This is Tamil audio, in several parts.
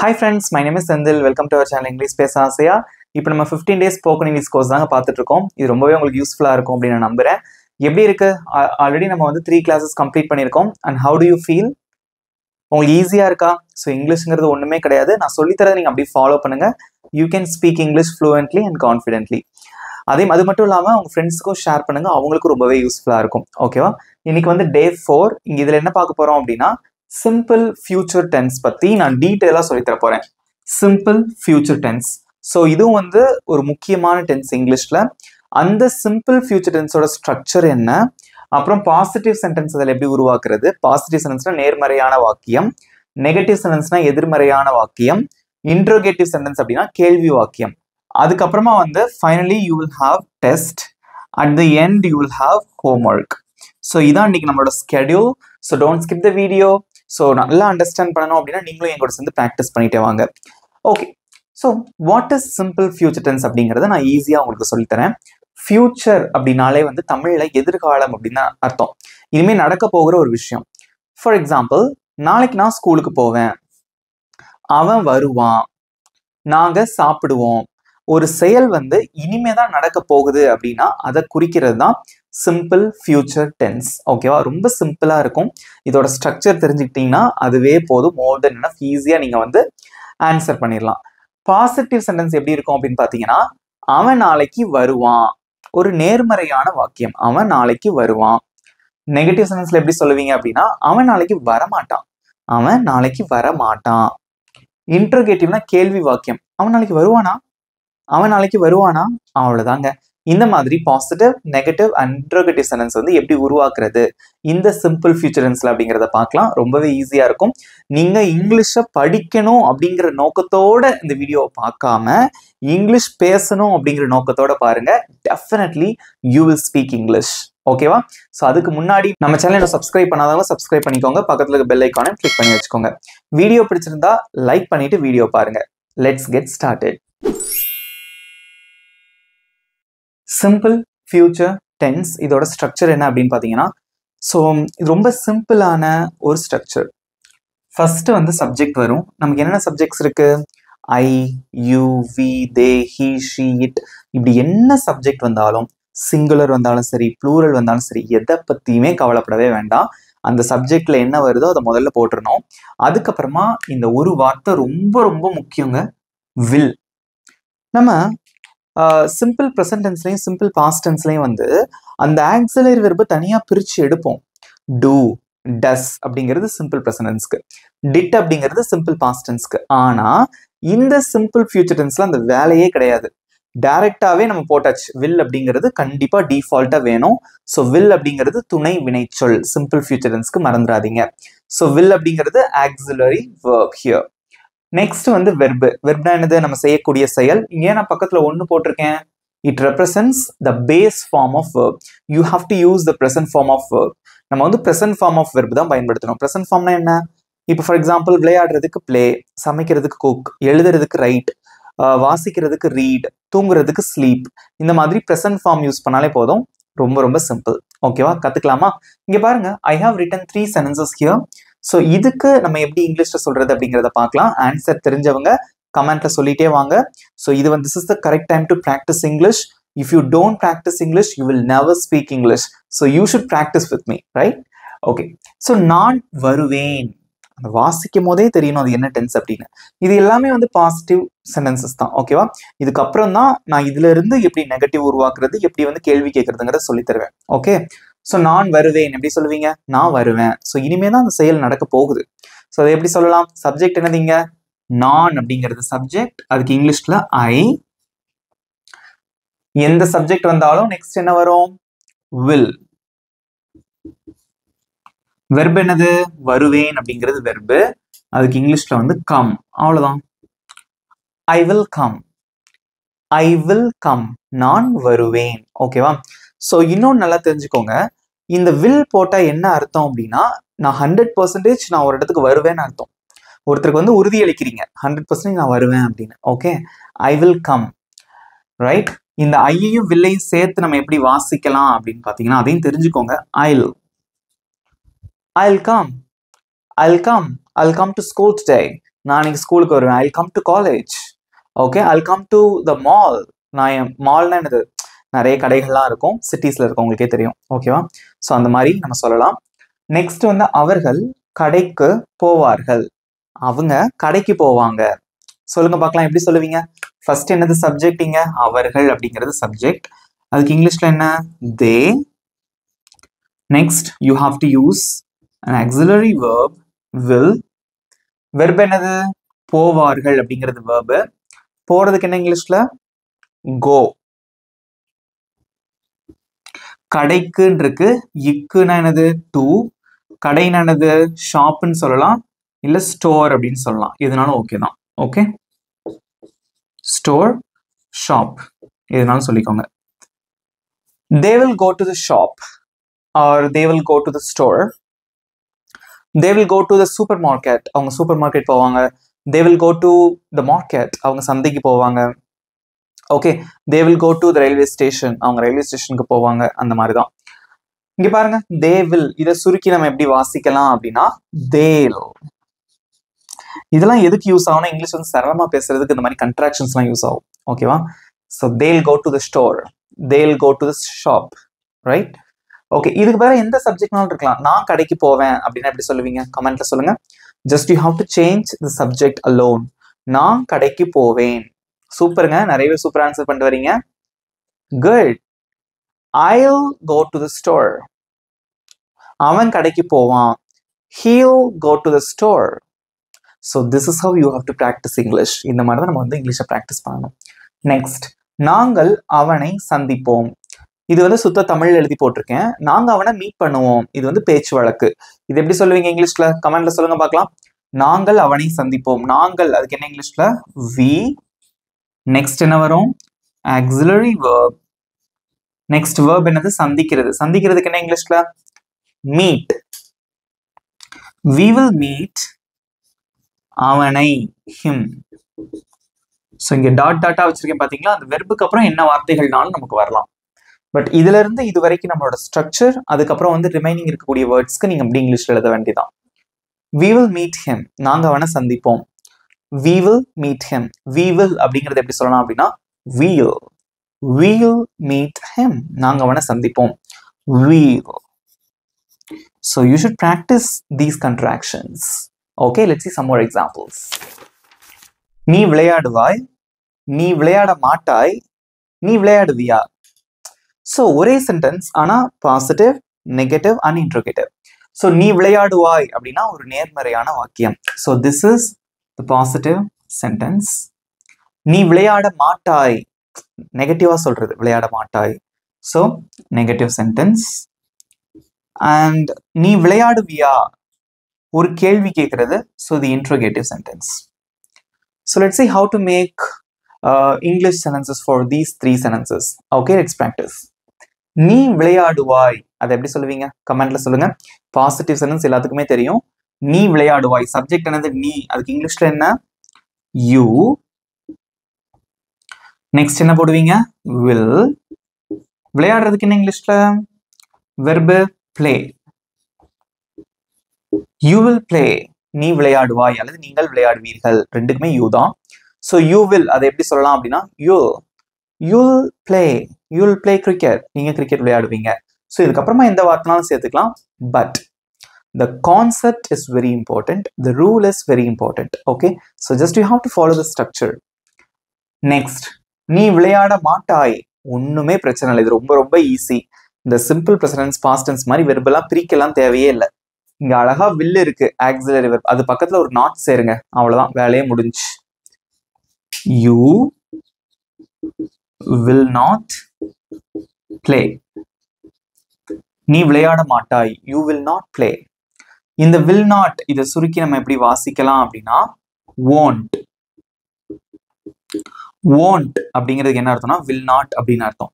Hi friends, my name is Sendil. Welcome to our channel English Space Asia. இப்போ நம்ம 15 days spoken English course தாங்க பார்த்துட்டு இருக்கோம். இது ரொம்பவே உங்களுக்கு யூஸ்ஃபுல்லா இருக்கும் அப்படி நான் நம்புறேன். எப்படி இருக்கு? ஆல்ரெடி நம்ம வந்து 3 classes complete பண்ணிருக்கோம். And how do you feel? உங்களுக்கு ஈஸியா இருக்கா? சோ இங்கிலீஷ்ங்கிறது ஒண்ணுமே கிடையாது. நான் சொல்லி தரதை நீங்க அப்படியே ஃபாலோ பண்ணுங்க. You can speak English fluently and confidently. அது மட்டும் இல்லாம உங்க ஃப்ரெண்ட்ஸ்க்கும் ஷேர் பண்ணுங்க. அவங்களுக்கு ரொம்பவே யூஸ்ஃபுல்லா இருக்கும். ஓகேவா? இன்னைக்கு வந்து டே 4. இங்க இதுல என்ன பார்க்க போறோம் அப்படின்னா simple future tense பத்தி நான் டீடைலா சொல்லி தர போறேன். simple future tense. சோ இதுவும் வந்து ஒரு முக்கியமான டென்ஸ் இங்கிலீஷ்ல. அந்த simple future tense ஓட ஸ்ட்ரக்சர் என்ன, அப்புறம் பாசிட்டிவ் சென்டென்ஸ் அதில் எப்படி உருவாக்குறது, பாசிட்டிவ் சென்டென்ஸ்னா நேர்மறையான வாக்கியம், நெகட்டிவ் சென்டென்ஸ்னா எதிர்மறையான வாக்கியம், இன்ட்ரோகேட்டிவ் சென்டென்ஸ் அப்படின்னா கேள்வி வாக்கியம். அதுக்கப்புறமா வந்து finally you will have test, at the end you will have homework. So இதான் இன்னைக்கு நம்மளோட schedule. So don't skip the video. So நல்லா அண்டர்ஸ்டாண்ட் பண்ணணும் அப்படின்னா நீங்களும் என் கூட சேர்ந்து ப்ராக்டிஸ் பண்ணிட்டே வாங்க. Okay, so what is simple future tense அப்படிங்கிறத நான் ஈஸியாக உங்களுக்கு சொல்லித்தரேன். ஃபியூச்சர் அப்படின்னாலே வந்து தமிழ்ல எதிர்காலம் அப்படின்னு அர்த்தம். இனிமேல் நடக்க போகிற ஒரு விஷயம். ஃபார் எக்ஸாம்பிள், நாளைக்கு நான் ஸ்கூலுக்கு போவேன், அவன் வருவான், நாங்க சாப்பிடுவோம். ஒரு செயல் வந்து இனிமே தான் நடக்க போகுது அப்படின்னா அதை குறிக்கிறது தான் சிம்பிள் ஃபியூச்சர் டென்ஸ். ஓகேவா? ரொம்ப சிம்பிளா இருக்கும். இதோட ஸ்ட்ரக்சர் தெரிஞ்சுக்கிட்டீங்கன்னா அதுவே போதும். மோர் தென் எனஃப் ஈஸியா நீங்க வந்து ஆன்சர் பண்ணிடலாம். பாசிட்டிவ் சென்டென்ஸ் எப்படி இருக்கும் அப்படின்னு பாத்தீங்கன்னா, அவன் நாளைக்கு வருவான், ஒரு நேர்மறையான வாக்கியம். அவன் நாளைக்கு வருவான். நெகட்டிவ் சென்டென்ஸ்ல எப்படி சொல்லுவீங்க அப்படின்னா, அவன் நாளைக்கு வரமாட்டான், அவன் நாளைக்கு வரமாட்டான். இன்ட்ரோகேட்டிவ்னா கேள்வி வாக்கியம். அவன் நாளைக்கு வருவானா, அவன் நாளைக்கு வருவானா, அவ்வளவுதாங்க. இந்த மாதிரி positive, negative and interrogative sentence வந்து எப்படி உருவாக்குறது இந்த சிம்பிள் ஃபியூச்சர் டென்ஸ்ல அப்படிங்கிறத பார்க்கலாம். ரொம்பவே ஈஸியா இருக்கும். நீங்க இங்கிலீஷை படிக்கணும் அப்படிங்கிற நோக்கத்தோட இந்த வீடியோவை பார்க்காம இங்கிலீஷ் பேசணும் அப்படிங்கிற நோக்கத்தோட பாருங்க. Definitely you will speak English. ஓகேவா? ஸோ அதுக்கு முன்னாடி நம்ம சேனலை சப்ஸ்கிரைப் பண்ணாதவங்க சப்ஸ்கிரைப் பண்ணிக்கோங்க. பக்கத்துல இருக்க பெல் ஐக்கானை கிளிக் பண்ணி வச்சுக்கோங்க. வீடியோ பிடிச்சிருந்தா லைக் பண்ணிட்டு வீடியோ பாருங்க. Let's get started. Simple future tense இதோட ஸ்ட்ரக்சர் என்ன அப்படின்னு பார்த்தீங்கன்னா, ஸோ இது ரொம்ப சிம்பிளான ஒரு ஸ்ட்ரக்சர். ஃபர்ஸ்ட் வந்து சப்ஜெக்ட் வரும். நமக்கு என்னென்ன சப்ஜெக்ட்ஸ் இருக்கு? I, you, we, they, he, she, it. இப்படி என்ன சப்ஜெக்ட் வந்தாலும், சிங்குலர் வந்தாலும் சரி, ப்ளூரல் வந்தாலும் சரி, எதை பற்றியுமே கவலைப்படவே வேண்டாம். அந்த சப்ஜெக்ட்ல என்ன வருதோ அதை முதல்ல போட்டுருணும். அதுக்கப்புறமா இந்த ஒரு வார்த்தை ரொம்ப ரொம்ப முக்கியங்க, வில். நம்ம சிம்பிள் ப்ரெசன்ட் டென்ஸ்லையும் சிம்பிள் பாஸ்ட் டென்ஸ்லையும் வந்து அந்த ஆக்ஸிலரி வெர்பை தனியா பிரிச்சு எடுப்போம். டூ, டஸ் அப்படிங்கிறது சிம்பிள் ப்ரெசன்ட் டென்ஸ்க்கு, டிட் அப்படிங்கிறது சிம்பிள் பாஸ்ட் டென்ஸ்க்கு. ஆனா இந்த சிம்பிள் ஃபியூச்சர் டென்ஸ்ல அந்த வேலையே கிடையாது. டைரக்டாவே நம்ம போட்டாச்சு. வில் அப்படிங்கிறது கண்டிப்பா டிஃபால்ட்டா வேணும். ஸோ வில் அப்படிங்கிறது துணை வினைச்சொல் சிம்பிள் ஃபியூச்சர் டென்ஸ்க்கு, மறந்துடாதீங்க. ஸோ வில் அப்படிங்கிறது ஆக்ஸிலரி வெர்ப் ஹியர். நெக்ஸ்ட் வந்து வெர்பு. வெர்ப்னா என்னது? நம்ம செய்யக்கூடிய செயல். இங்கே நான் பக்கத்துல ஒன்று போட்டிருக்கேன். It represents the base form of verb. You have to use the present form of verb. நம்ம வந்து ப்ரெசன்ட் ஃபார்ம் ஆஃப் வெர்ப் தான் பயன்படுத்தணும். ப்ரெசன்ட் ஃபார்ம்னா என்ன? இப்போ ஃபார் எக்ஸாம்பிள், விளையாடுறதுக்கு பிளே, சமைக்கிறதுக்கு குக், எழுதுறதுக்கு ரைட், வாசிக்கிறதுக்கு ரீட், தூங்குறதுக்கு ஸ்லீப். இந்த மாதிரி ப்ரெசன்ட் ஃபார்ம் யூஸ் பண்ணாலே போதும். ரொம்ப ரொம்ப சிம்பிள். ஓகேவா? கத்துக்கலாமா? இங்க பாருங்க, I have written 3 sentences here. So இதுக்கு நம்ம எப்படி இங்கிலீஷ்ல சொல்றது அப்படிங்கிறத பார்க்கலாம். ஆன்சர் தெரிஞ்சவங்க கமெண்ட்ல சொல்லிட்டே வாங்க. ஸோ இது வந்து this is the correct time to practice English. If you don't practice English, you will never speak English. So you should practice with me, right? Okay. So நான் வருவேன், அந்த வாசிக்கும் போதே தெரியணும் அது என்ன டென்ஸ் அப்படின்னு. இது எல்லாமே வந்து பாசிட்டிவ் சென்டென்சஸ் தான். ஓகேவா? இதுக்கப்புறம் தான் நான் இதுல இருந்து எப்படி நெகட்டிவ் உருவாக்குறது, எப்படி வந்து கேள்வி கேட்கறதுங்கிறத சொல்லி தருவேன். ஓகே? ஸோ நான் வருவேன் எப்படி சொல்லுவீங்க? நான் வருவேன். ஸோ இனிமே தான் அந்த செயல் நடக்க போகுது. ஸோ அதை எப்படி சொல்லலாம்? சப்ஜெக்ட் என்னதுங்க? நான் அப்படிங்கிறது சப்ஜெக்ட். அதுக்கு இங்கிலீஷ்ல ஐ. எந்த சப்ஜெக்ட் வந்தாலும் நெக்ஸ்ட் என்ன வரும்? வில். வெர்ப் என்னது? வருவேன் அப்படிங்கிறது வெர்பு. அதுக்கு இங்கிலீஷ்ல வந்து கம். அவ்வளவுதான். I will come. I will come. நான் வருவேன். ஓகேவா? ஸோ இன்னொன்று நல்லா தெரிஞ்சுக்கோங்க. இந்த வில் போட்டா என்ன அர்த்தம் அப்படின்னா, நான் 100% நான் ஒரு இடத்துக்கு வருவேன்னு அர்த்தம். ஒருத்தருக்கு வந்து உறுதி அளிக்கிறீங்க, 100% நான் வருவேன் அப்படின்னு. Okay? I will come. Right? இந்த ஐயையும் வில்லையும் சேர்த்து நம்ம எப்படி வாசிக்கலாம் அப்படின்னு பார்த்தீங்கன்னா அதையும் தெரிஞ்சுக்கோங்க. I'll come. I'll come to school today. நான் இன்னைக்கு ஸ்கூலுக்கு வருவேன். I come to college. Okay, I come to the mall. நான் மால்னா என்னது, நிறைய கடைகள்லாம் இருக்கும், சிட்டிஸ்ல இருக்கும், உங்களுக்கே தெரியும். ஓகேவா? ஸோ அந்த மாதிரி நம்ம சொல்லலாம். நெக்ஸ்ட் வந்து அவர்கள் கடைக்கு போவார்கள். அவங்க கடைக்கு போவாங்க. சொல்லுங்க பார்க்கலாம், எப்படி சொல்லுவீங்க? ஃபர்ஸ்ட் என்னது சப்ஜெக்ட், இங்க அவர்கள் அப்படிங்கிறது சப்ஜெக்ட். அதுக்கு இங்கிலீஷ்ல என்ன? They. Next you have to use an auxiliary verb will. Verb என்னது? போவார்கள் அப்படிங்கிறது verb. போறதுக்கு என்ன இங்கிலீஷ்ல? go. கடைக்குன்னு இருக்கு, இக்குன்னா என்னது? டு. கடைன்னா என்னது? ஷாப்னு சொல்லலாம், இல்ல ஸ்டோர் அப்படின்னு சொல்லலாம், எதுனாலும் ஓகே தான். ஓகே, ஸ்டோர், ஷாப், எதுனாலும் சொல்லிக்கோங்க. they will go to the shop or they will go to the store. they will go to the supermarket. அவங்க சூப்பர் மார்க்கெட் போவாங்க. they will go to the market. அவங்க சந்தைக்கு போவாங்க. Okay, they will go to the railway station. அவங்க ரயில்வே ஸ்டேஷனுக்கு போவாங்க. அந்த மாதிரி தான். இங்க பாருங்க, they will, இதை சுருக்கி நம்ம எப்படி வாசிக்கலாம் அப்படின்னா they'll. இதெல்லாம் எதுக்கு யூஸ் ஆகும்னா இங்கிலீஷ் வந்து சரளமா பேசுறதுக்கு இந்த மாதிரி கண்ட்ராக்ஷன்ஸ்லாம் யூஸ் ஆகும். ஓகேவா? So they'll go to the store, they'll go to the shop, right? Okay, இதுக்கு வேற எந்த சப்ஜெக்ட்னாலும் இருக்கலாம். நான் கடைக்கு போவேன் அப்படின்னா எப்படி சொல்லுவீங்க? கமெண்ட்ல சொல்லுங்க. Just you have to change the subject alone. நான் கடைக்கு போவேன். சூப்பருங்க, நிறையவே சூப்பர் ஆன்சர் பண்ணிட்டு வரீங்க. Good. I'll go to the store. அவன் கடைக்கு போவான். He'll go to the store. So this is how you have to practice English. இந்த மாதிரி தான் நம்ம வந்து இங்கிலீஷை ப்ராக்டிஸ் பண்ணணும். நெக்ஸ்ட், நாங்கள் அவனை சந்திப்போம். இது வந்து சுத்த தமிழ் எழுதி போட்டிருக்கேன். நாங்க அவனை மீட் பண்ணுவோம். இது வந்து பேச்சு வழக்கு. இது எப்படி சொல்லுவீங்க இங்கிலீஷ்ல? கமெண்ட்ல சொல்லுங்க பார்க்கலாம். நாங்கள் அவனை சந்திப்போம். நாங்கள், அதுக்கு என்ன இங்கிலீஷ்ல? we. நெக்ஸ்ட் என்ன வரும்? auxiliary verb. நெக்ஸ்ட் verb என்னது? சந்திக்கிறது. சந்திக்கிறதுக்கு என்ன இங்கிலீஷ்ல? meet. we will meet அவனை, him. ஸோ இங்க டாட்டா வச்சிருக்கேன் பாத்தீங்களா? அந்த வெர்புக்கு அப்புறம் என்ன வார்த்தைகள்னாலும் நமக்கு வரலாம். பட் இதுல இருந்து இது வரைக்கும் நம்மளோட ஸ்ட்ரக்சர், அதுக்கப்புறம் வந்து ரிமைனிங் இருக்கக்கூடிய வேர்ட்ஸ்க்கு நீங்க அப்படி இங்கிலீஷ்ல எழுத வேண்டியதான். we will meet him. நாங்க அவனை சந்திப்போம். we will meet him. we will அப்படிங்கறது எப்படி சொல்லலாம் அப்படின்னா we'll meet him. நாங்க அவனை சந்திப்போம். we'll. So you should practice these contractions. Okay, let's see some more examples. நீ விளையாடுவாய், நீ விளையாட மாட்டாய், நீ விளையாடுவியா. ஸோ ஒரே சென்டென்ஸ், ஆனா positive, negative and interrogative. So நீ விளையாடுவாய் அப்படின்னா ஒரு நேர்மறையான வாக்கியம். So this is the positive sentence. நீ விளையாட மாட்டாய், நெகட்டிவா சொல்றது, விளையாட மாட்டாய். So negative sentence. அண்ட் நீ விளையாடுவியா, ஒரு கேள்வி கேட்கறது. So the interrogative sentence. So let's see how to make English sentences for these three sentences. Okay, let's practice. நீ விளையாடுவாய், அதை எப்படி சொல்லுவீங்க? கமெண்ட்ல சொல்லுங்க. பாசிட்டிவ் சென்டென்ஸ் எல்லாத்துக்குமே தெரியும். நீ விளையாடுவாய், சப்ஜெக்ட் என்னது? நீ. அதுக்கு இங்கிலீஷ்ல என்ன? you. நெக்ஸ்ட் என்ன போடுவீங்க? will. விளையாடுறதுக்கு என்ன இங்கிலீஷ்ல? verb play. you will play. நீ விளையாடுவாய் அல்லது நீங்கள் விளையாடுவீர்கள், ரெண்டுக்குமே யூ தான். ஸோ யூ வில், அதை எப்படி சொல்லலாம் அப்படின்னா you'll play cricket. நீங்க கிரிக்கெட் விளையாடுவீங்க. ஸோ இதுக்கப்புறமா எந்த வார்த்தைனாலும் சேர்த்துக்கலாம். But the concept is very important, the rule is very important. Okay, so just you have to follow the structure. Next, நீ விளையாட மாட்டாய். ஒண்ணுமே பிரச்சனை இல்லை, இது ரொம்ப ரொம்ப ஈஸி. இந்த சிம்பிள் ப்ரெசன்ட் பாஸ்ட் டென்ஸ் மாதிரி வெர்பெல்லாம் பிரிக்கலாம் தேவையே இல்லை. இங்க அழகா will இருக்கு, auxiliary verb, அது பக்கத்துல ஒரு not சேருங்க, அவ்வளவுதான், வேலையே முடிஞ்சு. you will not play. நீ விளையாட மாட்டாய், you will not play. இந்த will not, இதை சுருக்கி நம்ம எப்படி வாசிக்கலாம் அப்படின்னா won't. won't அப்படிங்கிறதுக்கு என்ன அர்த்தம்னா will not அப்படின்னு அர்த்தம்.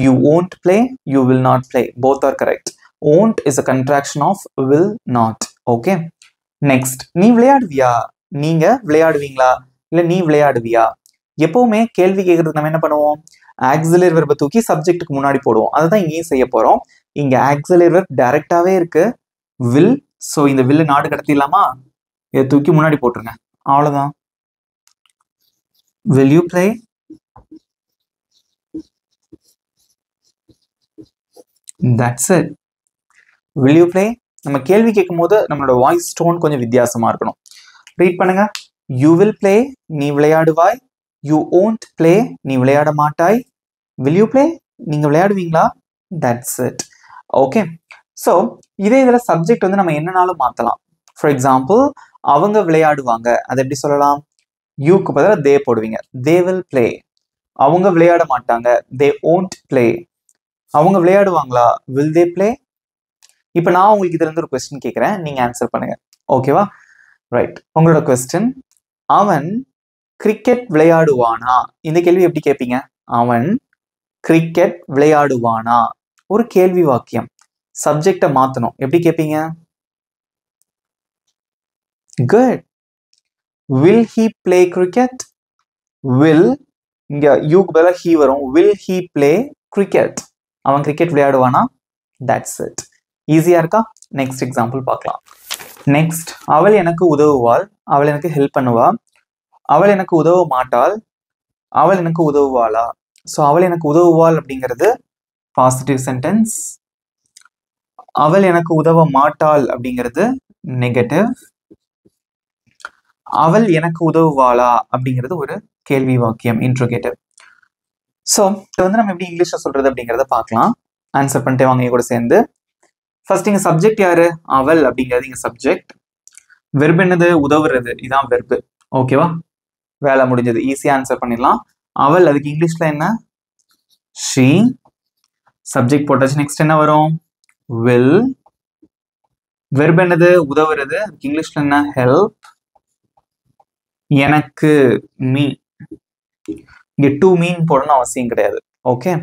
you won't play, you will not play, both are correct. won't is a contraction of will not. Okay, next, நீ விளையாடுவியா, நீங்க விளையாடுவீங்களா, இல்ல நீ விளையாடுவியா. எப்பவுமே கேள்வி கேட்கறதுக்கு நம்ம என்ன பண்ணுவோம்? auxiliary verb தூக்கி சப்ஜெக்ட்டுக்கு முன்னாடி போடுவோம். அதுதான் இங்கேயும் செய்ய போறோம். இங்க auxiliary verb டைரக்டாவே இருக்கு, will. ஸோ இந்த will நாடு கடத்திடலாமா? இதை தூக்கி முன்னாடி போட்டுருங்க, அவ்வளவுதான். will you play? that's it. will you play? நம்ம கேள்வி கேட்கும்போது நம்மளோட வாய்ஸ் டோன் கொஞ்சம் வித்தியாசமா இருக்கணும். ரீட் பண்ணுங்க. you will play, நீ விளையாடுவாய். you won't play, நீ விளையாட மாட்டாய். will you play, நீங்க விளையாடுவீங்களா? that's it. okay, so இதே இதுல சப்ஜெக்ட் வந்து நம்ம என்னனாலும் மாத்தலாம். ஃபார் எக்ஸாம்பிள், அவங்க விளையாடுவாங்க, அதை எப்படி சொல்லலாம்? யூக்கு பதிலா they போடுவீங்க. they will play. அவங்க விளையாட மாட்டாங்க, they won't play. அவங்க விளையாடுவாங்களா? will they play? இப்போ நான் உங்களுக்கு இதுல இருந்து ஒரு கொஸ்டின் கேட்கிறேன், நீங்க ஆன்சர் பண்ணுங்க. ஓகேவா? ரைட். உங்களோட கொஸ்டின், அவன் கிரிக்கெட் விளையாடுவானா? இந்த கேள்வி எப்படி கேட்பீங்க? அவன் கிரிக்கெட் விளையாடுவானா? ஒரு கேள்வி வாக்கியம். சப்ஜெக்டை மாத்தணும். எப்படி கேட்பீங்க? Good. will he play cricket? will, இங்க யூக்கு பதிலா he வரும். will he play cricket? அவன் கிரிக்கெட் விளையாடுவானா? that's it. ஈஸியா இருக்கா? நெக்ஸ்ட் எக்ஸாம்பிள் பார்க்கலாம். நெக்ஸ்ட், அவள் எனக்கு உதவுவாள், அவள் எனக்கு ஹெல்ப் பண்ணுவா. அவள் எனக்கு உதவ மாட்டாள், அவள் எனக்கு உதவுவாளா? ஸோ அவள் எனக்கு உதவுவாள் அப்படிங்கிறது பாசிட்டிவ் சென்டென்ஸ். அவள் எனக்கு உதவ மாட்டாள் அப்படிங்கிறது நெகட்டிவ். அவள் எனக்கு உதவுவாளா அப்படிங்கிறது ஒரு கேள்வி வாக்கியம், இன்ட்ரோகேட்டிவ். ஸோ இது வந்து நம்ம எப்படி இங்கிலீஷ்ல சொல்றது அப்படிங்கிறத பார்க்கலாம். ஆன்சர் பண்ணிட்டே வாங்க கூட சேர்ந்து. ஃபர்ஸ்ட் இங்க சப்ஜெக்ட் யாரு? அவள் அப்படிங்கிறது இங்க சப்ஜெக்ட். வெர்பு என்னது? உதவுறது. இதான் வெர்பு. ஓகேவா? வேலை முடிஞ்சது. ஈஸியா ஆன்சர் பண்ணிடலாம். அவள், அதுக்கு இங்கிலீஷ்ல என்ன? she. சப்ஜெக்ட் போட்டாச்சு. நெக்ஸ்ட் என்ன வரும்? will. வெர்பு என்னது? உதவுறது. அதுக்கு இங்கிலீஷ்ல என்ன? help. எனக்கு, me. இங்க to mean போடணும் அவசியம் கிடையாது. Okay.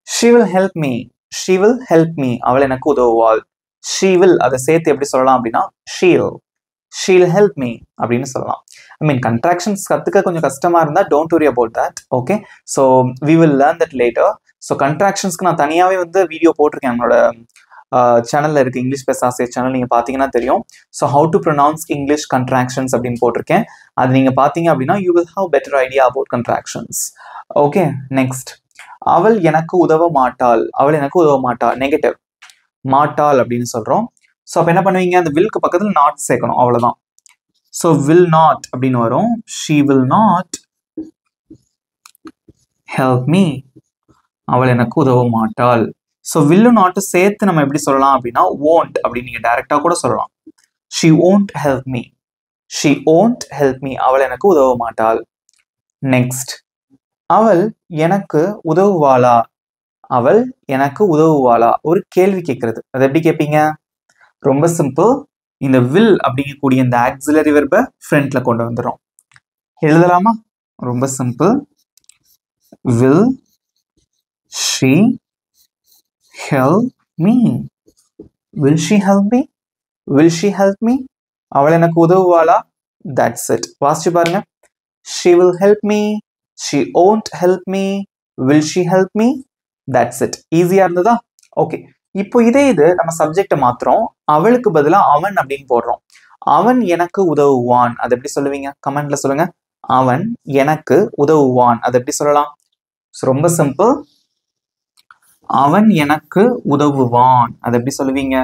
she will help me. she will help me. அவள் எனக்கு உதவுவாள். she will, அதை சேர்த்து எப்படி சொல்லலாம் அப்படின்னா she'll help me அப்படின்னு சொல்லலாம். I mean, contractions கத்துக்க கொஞ்சம் கஷ்டமா இருந்தா don't worry about that. okay, so we will learn that later. so contractionsக்கு நான் தனியாவே வந்து வீடியோ போட்டிருக்கேன். என்னோட சேனல்ல இருக்கு, இங்கிலீஷ் பேச ஆசிரியர் சேனல். நீங்க பாத்தீங்கன்னா தெரியும். so how to pronounce English contractions அப்படின்னு போட்டிருக்கேன். அது நீங்க பாத்தீங்க அப்படின்னா you will have better idea about contractions. okay, next, அவள் எனக்கு உதவ மாட்டாள். அவள் எனக்கு உதவ மாட்டாள் நெகட்டிவ். மாட்டாள் அப்படின்னு சொல்றோம். ஸோ அப்போ என்ன பண்ணுவீங்க? அந்த வில்க்கு பக்கத்துல நாட் சேர்க்கணும், அவ்வளவுதான். ஸோ will not அப்படின்னு வரும். she will not help me. அவள் எனக்கு உதவ மாட்டாள். ஸோ will not சேர்த்து நம்ம எப்படி சொல்லலாம் அப்படின்னா won't அப்படின்னு நீங்க டைரக்டா கூட சொல்லலாம். she won't help me. she won't help me. அவள் எனக்கு உதவ மாட்டாள். நெக்ஸ்ட், அவள் எனக்கு உதவுவாளா? அவள் எனக்கு உதவுவாளா? ஒரு கேள்வி கேட்கறது. அது எப்படி கேட்பீங்க? ரொம்ப சிம்பிள். இந்த will அப்படிங்கக்கூடிய இந்த ஆக்சிலரி வெர்பை ஃப்ரண்ட்ல கொண்டு வந்துடும். எழுதலாமா? ரொம்ப simple. will she help me? will she help me? will she help me? அவள் எனக்கு உதவுவாளா? that's it. வாசிச்சு பாருங்க. she will help me. she won't help me. will she help me? that's it. ஈஸியா இருந்ததா? ஓகே. இப்போ இதே இது நம்ம சப்ஜெக்டை மாத்துறோம். அவளுக்கு பதிலா அவன் அப்படின்னு போடுறோம். அவன் எனக்கு உதவுவான். அதை எப்படி சொல்லுவீங்க? கமெண்ட்ல சொல்லுங்க. அவன் எனக்கு உதவுவான். அதை எப்படி சொல்லலாம்? ரொம்ப சிம்பிள். அவன் எனக்கு உதவுவான். அதை எப்படி சொல்லுவீங்க?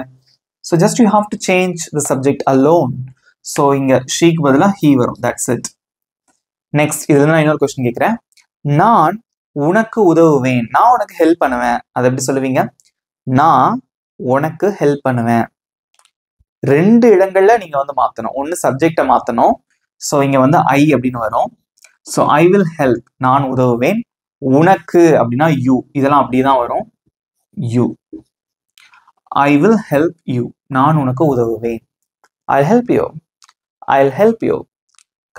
So just you have to change the subject alone. So இங்க sheக்கு பதிலா he வரும். that's it. நெக்ஸ்ட், இதுல நான் இன்னொரு கொஸ்டின் கேட்கிறேன். நான் உனக்கு உதவுவேன். நான் உனக்கு ஹெல்ப் பண்ணுவேன். அதை எப்படி சொல்லுவீங்க? நான் உனக்கு ஹெல்ப் பண்ணுவேன். ரெண்டு இடங்கள்ல நீங்க வந்து மாத்தணும். ஒன்னு சப்ஜெக்டை மாத்தணும். ஸோ இங்க வந்து ஐ அப்படின்னு வரும். ஸோ ஐ வில் ஹெல்ப், நான் உதவுவேன். உனக்கு அப்படின்னா யூ, இதெல்லாம் அப்படிதான் வரும். You. I will help you, நான் உனக்கு உதவுவேன். I help you, I help you.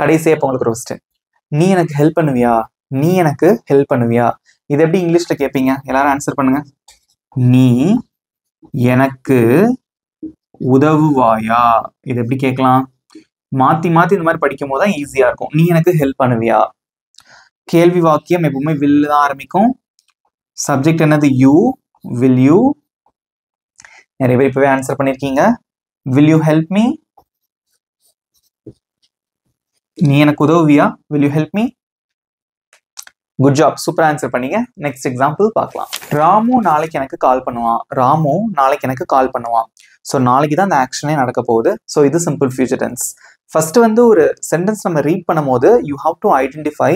கடைசியா இப்போ உங்களுக்கு ஒரு கொஸ்டின். நீ எனக்கு ஹெல்ப் பண்ணுவியா? நீ எனக்கு ஹெல்ப் பண்ணுவியா? இது எப்படி இங்கிலீஷ்ல கேட்பீங்க? எல்லாரும் ஆன்சர் பண்ணுங்க. நீ எனக்கு உதவுவாயா? இது எப்படி கேட்கலாம்? மாத்தி மாத்தி இந்த மாதிரி படிக்கும் போது தான் ஈஸியா இருக்கும். நீ எனக்கு ஹெல்ப் பண்ணுவியா? கேள்வி வாக்கியம் எப்பவுமே will தான் ஆரம்பிக்கும். சப்ஜெக்ட் என்னது? யூ. will you. நிறைய பேர் இப்பவே ஆன்சர் பண்ணிருக்கீங்க. will you help me? நீ எனக்கு உதவுவியா? will you help me? Good job, super answer பண்ணீங்க. நெக்ஸ்ட் எக்ஸாம்பிள் பார்க்கலாம். ராமு நாளைக்கு எனக்கு கால் பண்ணுவான். ராமு நாளைக்கு எனக்கு கால் பண்ணுவான். ஸோ நாளைக்கு தான் அந்த ஆக்ஷனே நடக்க போகுது. ஸோ இது சிம்பிள் ஃபியூச்சர் டென்ஸ். ஃபர்ஸ்ட் வந்து ஒரு சென்டென்ஸ் நம்ம ரீட் பண்ணும்போது you have to identify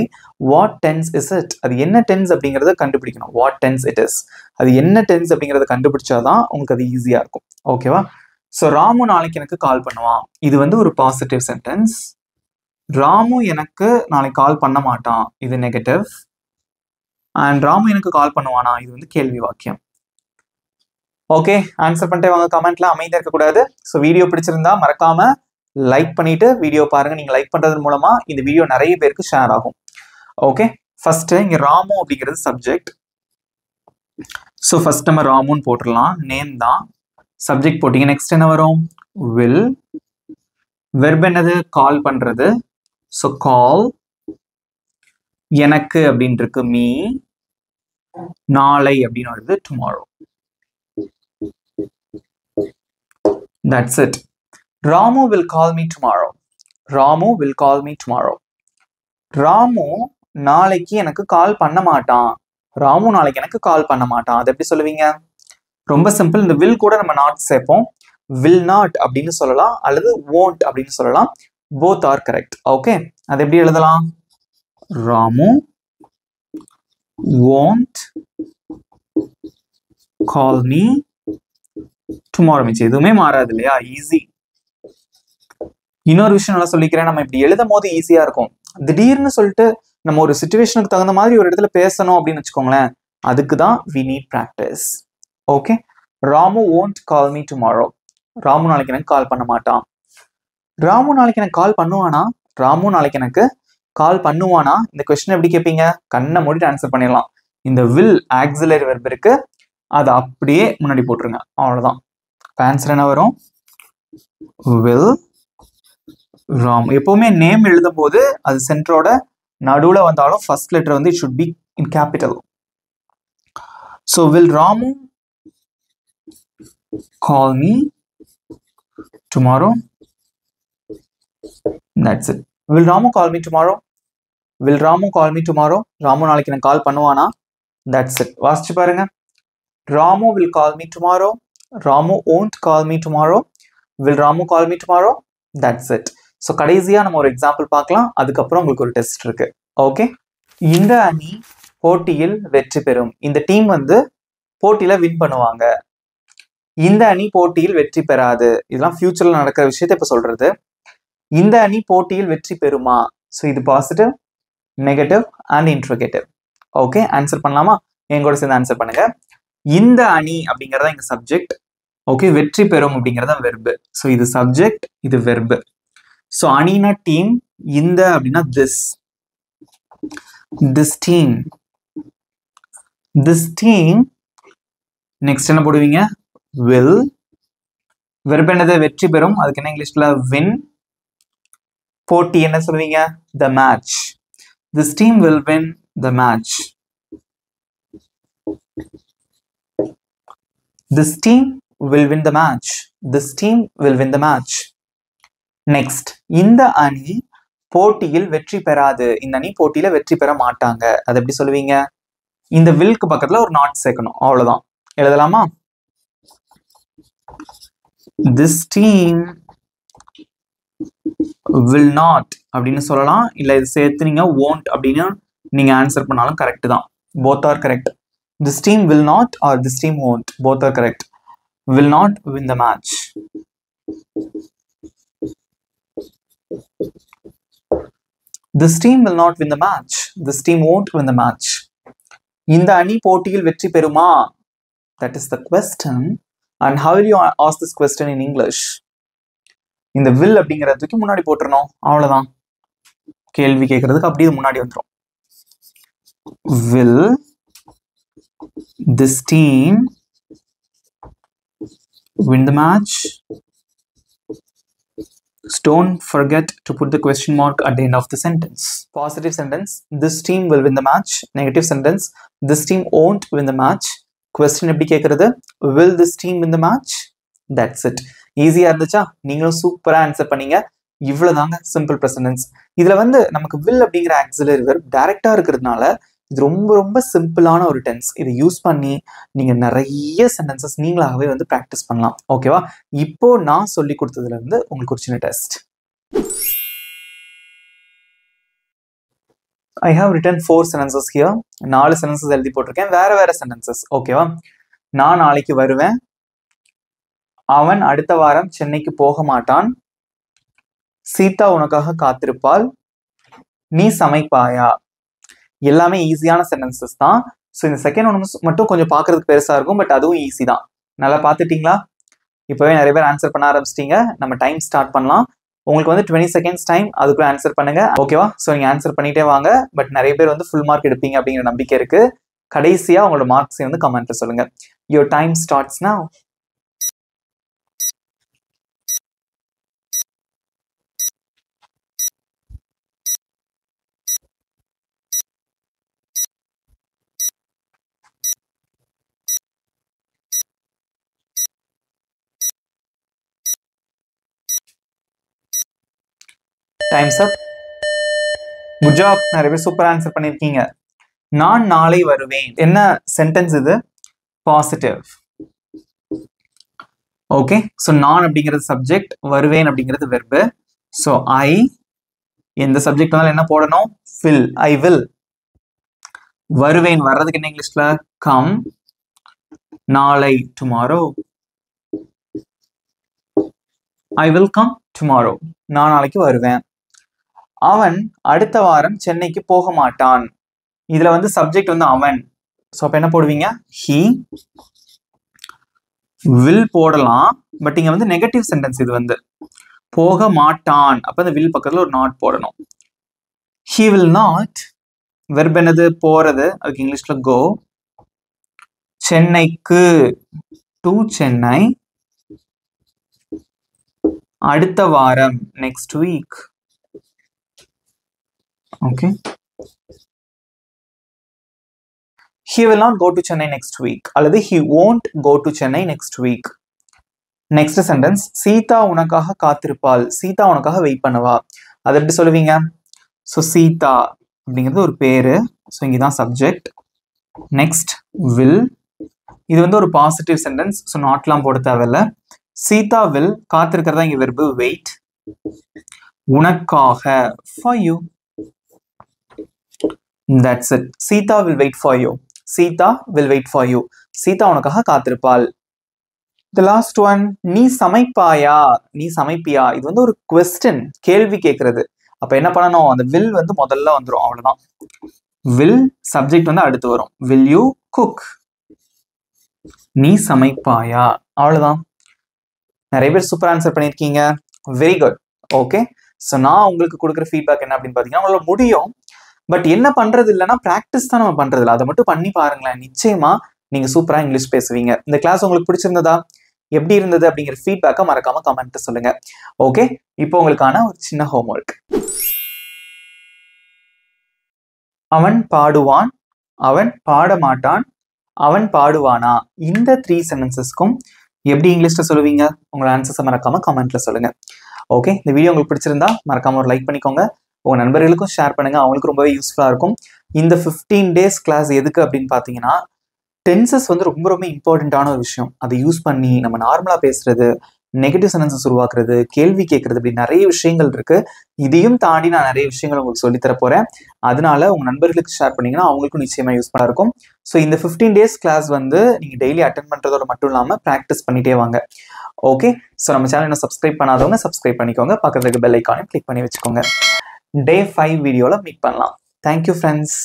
what tense is it, அது என்ன டென்ஸ் அப்படிங்கிறத கண்டுபிடிக்கணும். வாட் டென்ஸ் இட் இஸ், அது என்ன டென்ஸ் அப்படிங்கிறத கண்டுபிடிச்சாதான் உங்களுக்கு அது ஈஸியாக இருக்கும். ஓகேவா? ஸோ ராமு நாளைக்கு எனக்கு கால் பண்ணுவான், இது வந்து ஒரு பாசிட்டிவ் சென்டென்ஸ். ராமு எனக்கு நாளைக்கு கால் பண்ண மாட்டான், இது நெகட்டிவ். அண்ட் ராமு எனக்கு கால் பண்ணுவானா, இது வந்து கேள்வி வாக்கியம். ஓகே, ஆன்சர் பண்ணிட்டே வாங்க. கமெண்ட்ல அமைதியா இருக்கக்கூடாது. ஸோ வீடியோ பிடிச்சிருந்தா மறக்காம லைக் பண்ணிட்டு வீடியோ பாருங்க. நீங்க லைக் பண்றது மூலமா இந்த வீடியோ நிறைய பேருக்கு ஷேர் ஆகும். ஓகே, ஃபர்ஸ்ட் இங்க ராமு அப்படிங்கிறது சப்ஜெக்ட். ஸோ ஃபர்ஸ்ட் நம்ம ராமுன்னு போட்டுடலாம், நேம் தான். சப்ஜெக்ட் போட்டீங்க, நெக்ஸ்ட் என்ன வரும்? வில். வெர்ப் என்னது? கால் பண்றது. ஸோ கால். எனக்கு அப்படின்னு இருக்கு, மீ. நாளை அப்படின்னு வருது, tomorrow. That's it. Ramu will call me tomorrow. Ramu will call me tomorrow. Ramu நாளைக்கு எனக்கு கால் பண்ண மாட்டான். ராமு நாளைக்கு எனக்கு கால் பண்ண மாட்டான், அது எப்படி சொல்லுவீங்க? ரொம்ப சிம்பிள். இந்த வில் கூட நம்ம நாட் சேர்ப்போம். will not அப்படின்னு சொல்லலாம், அல்லது won't அப்படின்னு சொல்லலாம். both are correct. ஓகே, அது எப்படி எழுதலாம்? Ramu won't call me tomorrow. மிச்சம் எதுவுமே மாறாது இல்லையா? ஈஸி. இன்னொரு விஷயம் நல்லா சொல்லிக்கிறேன், நம்ம இப்படி எழுதும் போது ஈஸியா இருக்கும். திடீர்னு சொல்லிட்டு நம்ம ஒரு சிச்சுவேஷனுக்கு தகுந்த மாதிரி ஒரு இடத்துல பேசணும் அப்படின்னு வச்சுக்கோங்களேன், அதுக்கு தான் we need practice. Okay, Ramu won't call me tomorrow. Ramu நாளைக்கு எனக்கு கால் பண்ண மாட்டான். ராமு நாளைக்கு எனக்கு கால் பண்ணுவானா? ராமு நாளைக்கு எனக்கு கால் பண்ணுவானா? இந்த கொஸ்டின் எப்படி கேட்பீங்க? கண்ணை மூடிட்டு ஆன்சர் பண்ணிடலாம். இந்த வில் ஆக்சிலரி வெர்ப் இருக்கு, அதை அப்படியே முன்னாடி போட்டுருங்க, அவ்வளவுதான். ஆன்சர் என்ன வரும்? வில் ராம். எப்பவுமே நேம் எழுதும் போது அது சென்டரோட நடுவுல வந்தாலும் ஃபர்ஸ்ட் லெட்டர் வந்து it should be in capital. So will Ramu call me tomorrow. That's it. Will Ramu call me tomorrow. Will Ramu call me tomorrow. Ramu நாளைக்கு எனக்கு கால் பண்ணுவானா? That's it. வாசிச்சு பாருங்க. Ramu will call me tomorrow. Ramu won't call me tomorrow. will Ramu call me tomorrow? That's it. So கடைசியா நம்ம ஒரு எக்ஸாம்பிள் பார்க்கலாம், அதுக்கப்புறம் உங்களுக்கு ஒரு டெஸ்ட் இருக்கு. ஓகே, இந்த அணி போட்டியில் வெற்றி பெறும். இந்த டீம் வந்து போட்டியில வின் பண்ணுவாங்க. இந்த அணி போட்டியில் வெற்றி பெறாது. இதெல்லாம் ஃபியூச்சர்ல நடக்கிற விஷயத்தை இப்ப சொல்றது. இந்த அணி போட்டியில் வெற்றி பெறுமா? ஸோ இது positive, negative and interrogative. Okay, answer பண்ணலாமா? எங்கூட சேர்ந்து ஆன்சர் பண்ணுங்க. இந்த அணி அப்படிங்கறத இங்க சப்ஜெக்ட். ஓகே, வெற்றி பெறும் அப்படிங்கறத வெர்பு. ஸோ இது சப்ஜெக்ட், இது வெர்பு. ஸோ அணினா டீம், இந்த அப்படின்னா this. This team. This team. Next என்ன போடுவீங்க? வில். வெர்பு என்னது? வெற்றி பெறும், அதுக்கு என்ன இங்கிலீஷ்ல? வின். போட்டி என்ன சொல்லுவீங்க? the match. This team will win the match. This team will win the match. This team will win the match. Next, இந்த அணி போட்டியில் வெற்றி பெறாது. இந்த அணி போட்டியில வெற்றி பெற மாட்டாங்க, அது எப்படி சொல்லுவீங்க? இந்த வில்க்கு பக்கத்துல ஒரு நாட் சேர்க்கணும், அவ்வளவுதான். எழுதலாமா? This team will not அப்படின்னு சொல்லலாம், இல்ல இது சேர்த்து நீங்க won't அப்படின்னு நீங்க ஆன்சர் பண்ணாலும் கரெக்ட் தான். both are correct. This team will not or this team won't, both are correct. Will not win the match. This team will not win the match. This team won't win the match. இந்த அணி போட்டியில் வெற்றி பெறுமா? That is the question. And how will you ask this question in English? இந்த will அப்படிங்கிறதுக்கு முன்னாடி போட்டுறணும், அவ்வளவுதான். கேள்வி கேட்கறதுக்கு அப்படியே முன்னாடி வந்துடும். Will this team win the match? Don't forget to put the question mark at the end of the sentence. Positive sentence, this team will win the match. Negative sentence, this team won't win the match. Question எப்படி கேட்கறது? Will this team win the match? That's it. ஈஸியா இருந்துச்சா? நீங்களும் சூப்பரா ஆன்சர் பண்ணீங்க. இவ்வளவுதாங்க சிம்பிள் ப்ரெசன்ட். இதுல வந்து நமக்கு will அப்படிங்கிற ஆக்சிலரி வெர்ப் டைரக்டா இருக்கிறதுனால இது ரொம்ப ரொம்ப சிம்பிளான ஒரு டென்ஸ். இதை யூஸ் பண்ணி நீங்க நிறைய சென்டென்சஸ் நீங்களாகவே வந்து ப்ராக்டிஸ் பண்ணலாம். ஓகேவா? இப்போ நான் சொல்லி கொடுத்ததுல இருந்து உங்களுக்கு ஒரு சின்ன test. I have written 4 sentences here. 4 sentences எழுதி போட்டிருக்கேன். வேற sentences. ஓகேவா? நான் நாளைக்கு வருவேன். அவன் அடுத்த வாரம் சென்னைக்கு போக மாட்டான். சீதா உனக்காக காத்திருப்பாள். நீ சமைப்பாயா? எல்லாமே ஈஸியான சென்டென்சஸ் தான். ஸோ இந்த செகண்ட் ஒன்று மட்டும் கொஞ்சம் பார்க்கறதுக்கு பெருசா இருக்கும், பட் அதுவும் ஈஸி தான். நல்லா பார்த்துட்டீங்களா? இப்போவே நிறைய பேர் ஆன்சர் பண்ண ஆரம்பிச்சிட்டீங்க. நம்ம டைம் ஸ்டார்ட் பண்ணலாம். உங்களுக்கு வந்து 20 செகண்ட்ஸ் டைம், அதுக்குள்ள ஆன்சர் பண்ணுங்க. ஓகேவா? ஸோ நீங்க ஆன்சர் பண்ணிட்டே வாங்க. பட் நிறைய பேர் வந்து ஃபுல் மார்க் எடுப்பீங்க அப்படிங்கிற நம்பிக்கை இருக்கு. கடைசியா உங்களோட மார்க்ஸை வந்து கமெண்ட்ல சொல்லுங்க. Your time starts now. Times up. Good job. நிறைய பேர் சூப்பர் ஆன்சர் பண்ணிருக்கீங்க. நான் நாளை வருவேன். என்ன சென்டென்ஸ் இது? பாசிட்டிவ். ஓகே. ஸோ நான் அப்படிங்கிறது சப்ஜெக்ட், வருவேன் அப்படிங்கிறது வெர்பு. ஸோ ஐ, எந்த சப்ஜெக்ட் வந்தாலும் என்ன போடணும்? வில். I will. வருவேன் வர்றதுக்கு என்ன இங்கிலீஷ்ல? கம். நாளை tomorrow. I will come tomorrow. நான் நாளைக்கு வருவேன். அவன் அடுத்த வாரம் சென்னைக்கு போக மாட்டான். இதுல வந்து சப்ஜெக்ட் வந்து அவன். ஸோ அப்ப என்ன போடுவீங்க? ஹி. வில் போடலாம், பட் இங்க வந்து நெகட்டிவ் சென்டென்ஸ். இது வந்து போக மாட்டான். அப்ப இந்த வில் பக்கத்துல ஒரு நாட் போடணும். He will not. வெர்ப் என்னது? போறது. அதுக்கு இங்கிலீஷ்ல கோ. சென்னைக்கு, டு சென்னை. அடுத்த வாரம், next week. Okay. He will not go to Chennai next week. அல்லது he won't go to Chennai next week. Next sentence, Sita உனக்காக காத்திருப்பாள். சீதா உனக்காக வெயிட் பண்ணுவா. அதை எப்படி சொல்லுவீங்க? ஸோ சீதா அப்படிங்கிறது ஒரு பேரு. ஸோ இங்கதான் சப்ஜெக்ட். Next will. இது வந்து ஒரு பாசிட்டிவ் சென்டென்ஸ். ஸோ நாட்லாம் போட தேவையில்ல. சீதா வில். காத்திருக்கிறதா இங்க வெர்பு வெயிட். உனக்காக, for you. That's it. Sita will wait for you. Sita will wait for you. Sita உனக்காக காத்திருப்பாள். The last one, நீ சமைப்பாயா? நீ சமைப்பியா? இது வந்து ஒரு question, கேள்வி கேட்கறது. அப்ப என்ன பண்ணணும்? அந்த will வந்து முதல்ல வந்துரும். அவ்வளவுதான். will சப்ஜெக்ட் வந்து அடுத்து வரும். Will you cook? நீ சமைப்பாயா? அவ்வளவுதான். நிறைய பேர் சூப்பர் ஆன்சர் பண்ணிருக்கீங்க. Very good. ஓகே. ஸோ நான் உங்களுக்கு கொடுக்குற ஃபீட்பேக் என்ன அப்படின்னு பாத்தீங்கன்னா, உங்களால முடியும், பட் என்ன பண்றது இல்லைன்னா பிராக்டிஸ் தான் நம்ம பண்றது இல்லை. அதை மட்டும் பண்ணி பாருங்களேன். நிச்சயமா நீங்க சூப்பரா இங்கிலீஷ் பேசுவீங்க. இந்த கிளாஸ் உங்களுக்கு பிடிச்சிருந்ததா? எப்படி இருந்தது அப்படிங்கிற ஃபீட்பேக்கை மறக்காம கமெண்ட் சொல்லுங்க. ஓகே. இப்போ உங்களுக்கான ஒரு சின்ன ஹோம்ஒர்க். அவன் பாடுவான். அவன் பாட மாட்டான். அவன் பாடுவானா? இந்த 3 சென்டென்சஸ்க்கும் எப்படி இங்கிலீஷ்ல சொல்லுவீங்க? உங்களோட ஆன்சர்ஸை மறக்காம கமெண்ட்ல சொல்லுங்க. ஓகே. இந்த வீடியோ உங்களுக்கு பிடிச்சிருந்தா மறக்காம ஒரு லைக் பண்ணிக்கோங்க. உங்க நண்பர்களுக்கும் ஷேர் பண்ணுங்க. அவங்களுக்கு ரொம்பவே யூஸ்ஃபுல்லா இருக்கும். இந்த 15 days கிளாஸ் எதுக்கு அப்படின்னு பாத்தீங்கன்னா, டென்சஸ் வந்து ரொம்ப ரொம்ப இம்பார்ட்டன்டான ஒரு விஷயம். அதை யூஸ் பண்ணி நம்ம நார்மலா பேசுறது, நெகட்டிவ் சென்டென்சஸ் உருவாக்குறது, கேள்வி கேட்கறது, இப்படி நிறைய விஷயங்கள் இருக்கு. இதையும் தாண்டி நான் நிறைய விஷயங்கள் உங்களுக்கு சொல்லித்தர போறேன். அதனால உங்க நண்பர்களுக்கு ஷேர் பண்ணீங்கன்னா அவங்களுக்கும் நிச்சயமா யூஸ்ஃபுல்லா இருக்கும். ஸோ இந்த 15 days கிளாஸ் வந்து நீங்க டெய்லி அட்டென்ட் பண்றதோட மட்டும் இல்லாம ப்ராக்டிஸ் பண்ணிட்டே வாங்க. ஓகே. ஸோ நம்ம சேனல் இன்னும் சப்ஸ்கிரைப் பண்ணாதவங்க சப்ஸ்கிரைப் பண்ணிக்கோங்க. பக்கத்துல இருக்க பெல் ஐக்கானையும் கிளிக் பண்ணி வச்சுக்கோங்க. Day 5 வீடியோல மீட் பண்ணலாம். Thank you friends.